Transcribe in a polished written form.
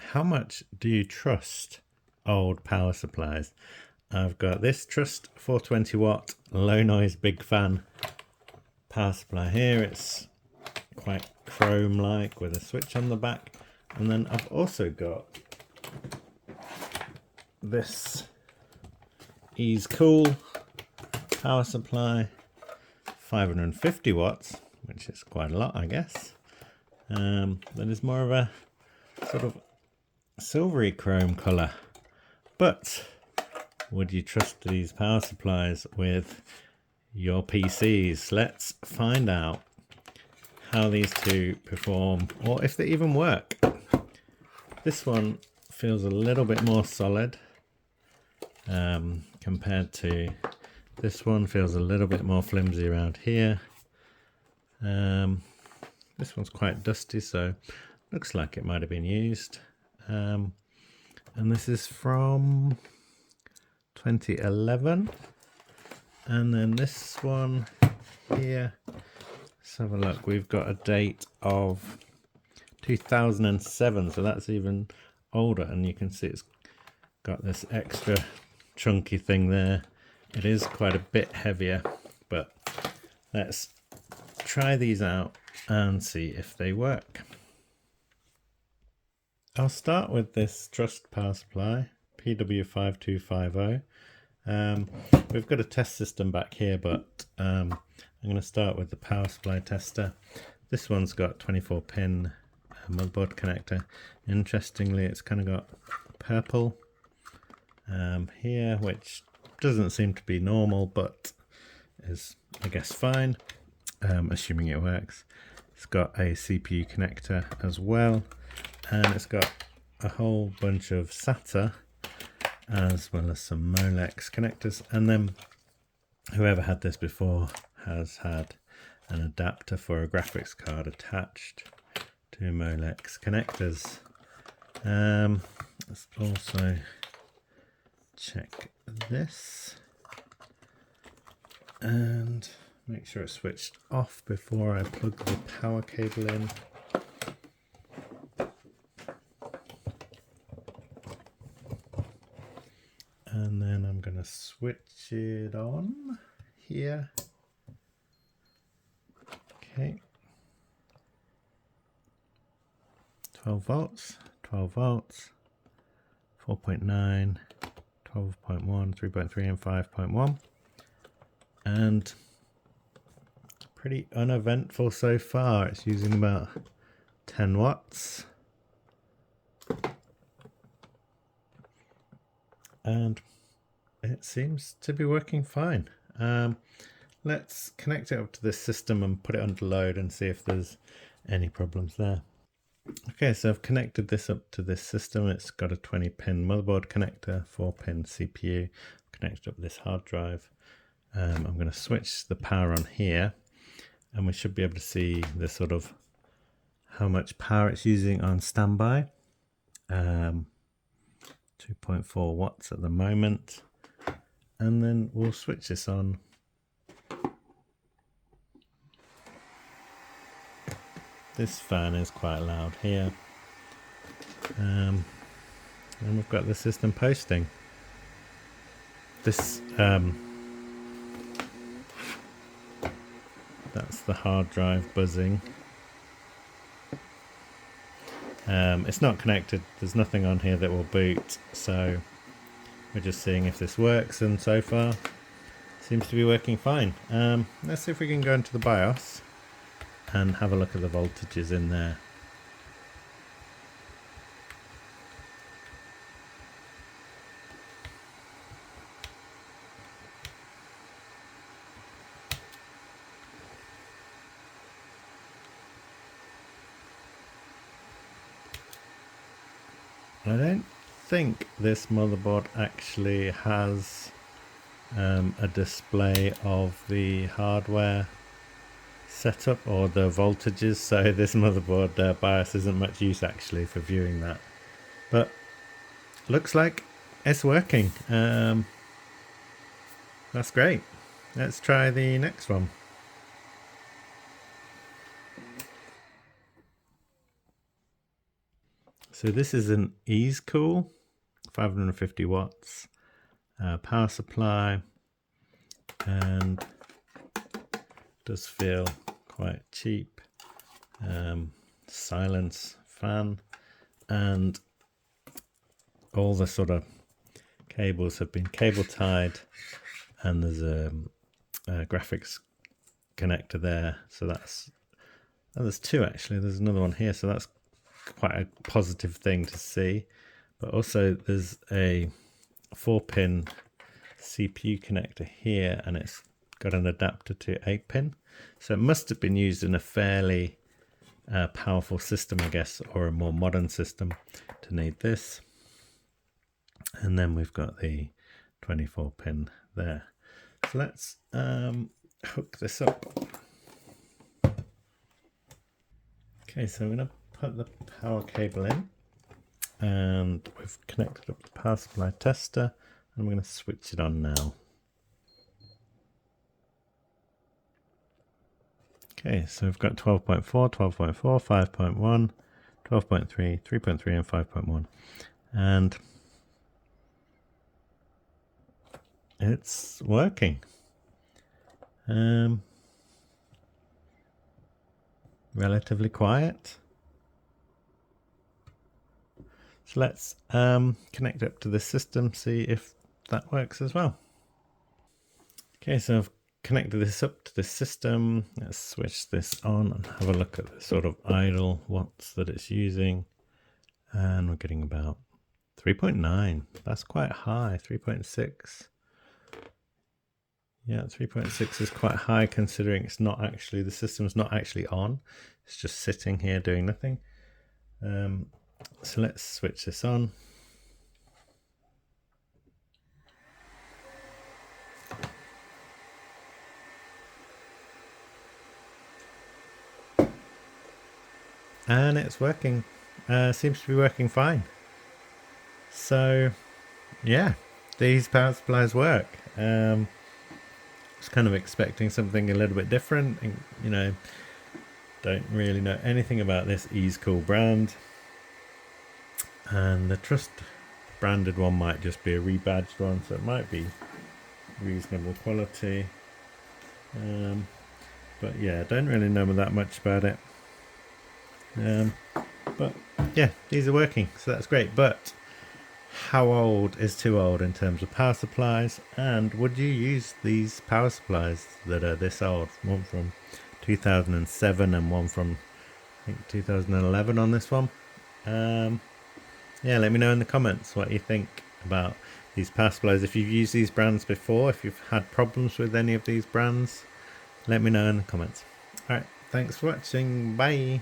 How much do you trust old power supplies? I've got this Trust 420 watt low noise big fan power supply here. It's quite chrome like with a switch on the back, and then I've also got this EZCOOL power supply, 550 watts, which is quite a lot, I guess. That is more of a sort of silvery chrome colour. But would you trust these power supplies with your PCs? Let's find out how these two perform, or if they even work. This one feels a little bit more solid compared to this one. Feels a little bit more flimsy around here. This one's quite dusty, so looks like it might have been used. And this is from 2011. And then this one here, let's have a look. We've got a date of 2007, so that's even older, and you can see it's got this extra chunky thing there. It is quite a bit heavier, but let's try these out and see if they work. I'll start with this Trust power supply, PW5250. We've got a test system back here, but I'm going to start with the power supply tester. This one's got 24 pin motherboard connector. Interestingly, it's kind of got purple here, which doesn't seem to be normal, but is, I guess, fine, assuming it works. It's got a CPU connector as well, and it's got a whole bunch of SATA as well as some Molex connectors. And then whoever had this before has had an adapter for a graphics card attached to Molex connectors. Let's also check this and make sure it's switched off before I plug the power cable in. And then I'm going to switch it on here. Okay. 12 volts, 12 volts, 4.9, 12.1, 3.3 and 5.1. And pretty uneventful so far. It's using about 10 watts. And it seems to be working fine. Let's connect it up to this system and put it under load and see if there's any problems there. Okay, so I've connected this up to this system. It's got a 20 pin motherboard connector, 4 pin CPU, connected up this hard drive. I'm going to switch the power on here, and we should be able to see the sort of how much power it's using on standby. 2.4 watts at the moment, and then we'll switch this on. This fan is quite loud here, and we've got the system posting. This that's the hard drive buzzing. It's not connected, there's nothing on here that will boot, so we're just seeing if this works, and so far seems to be working fine. Let's see if we can go into the BIOS and have a look at the voltages in there. I don't think this motherboard actually has a display of the hardware setup or the voltages, so this motherboard BIOS isn't much use actually for viewing that, but looks like it's working. That's great. Let's try the next one. So this is an EZCOOL, 550 watts power supply, and does feel quite cheap. Silence fan, and all the sort of cables have been cable tied, and there's a graphics connector there, so that's, oh, there's two actually, there's another one here, so that's quite a positive thing to see. But also there's a 4-pin CPU connector here, and it's got an adapter to 8-pin, so it must have been used in a fairly powerful system, I guess, or a more modern system to need this. And then we've got the 24-pin there. So let's hook this up. Okay, so I'm going to put the power cable in, and we've connected up the power supply tester, and we're going to switch it on now. Okay, so we've got 12.4, 12.4, 5.1, 12.3, 3.3 and 5.1, and it's working. Relatively quiet. So let's connect up to the system, see if that works as well. Okay, so I've connected this up to the system. Let's switch this on and have a look at the sort of idle watts that it's using. And we're getting about 3.9. That's quite high. 3.6. Yeah, 3.6 is quite high considering it's not actually, the system's not actually on. It's just sitting here doing nothing. So let's switch this on. And it's working. Seems to be working fine. So yeah, these power supplies work. I was kind of expecting something a little bit different, and, you know, don't really know anything about this EZCOOL brand, and the Trust branded one might just be a rebadged one, so it might be reasonable quality, but yeah, don't really know that much about it. But yeah, these are working, so that's great. But how old is too old in terms of power supplies, and would you use these power supplies that are this old? One from 2007 and one from, I think, 2011 on this one. Yeah, let me know in the comments what you think about these power supplies. If you've used these brands before, if you've had problems with any of these brands, let me know in the comments. Alright, thanks for watching, bye.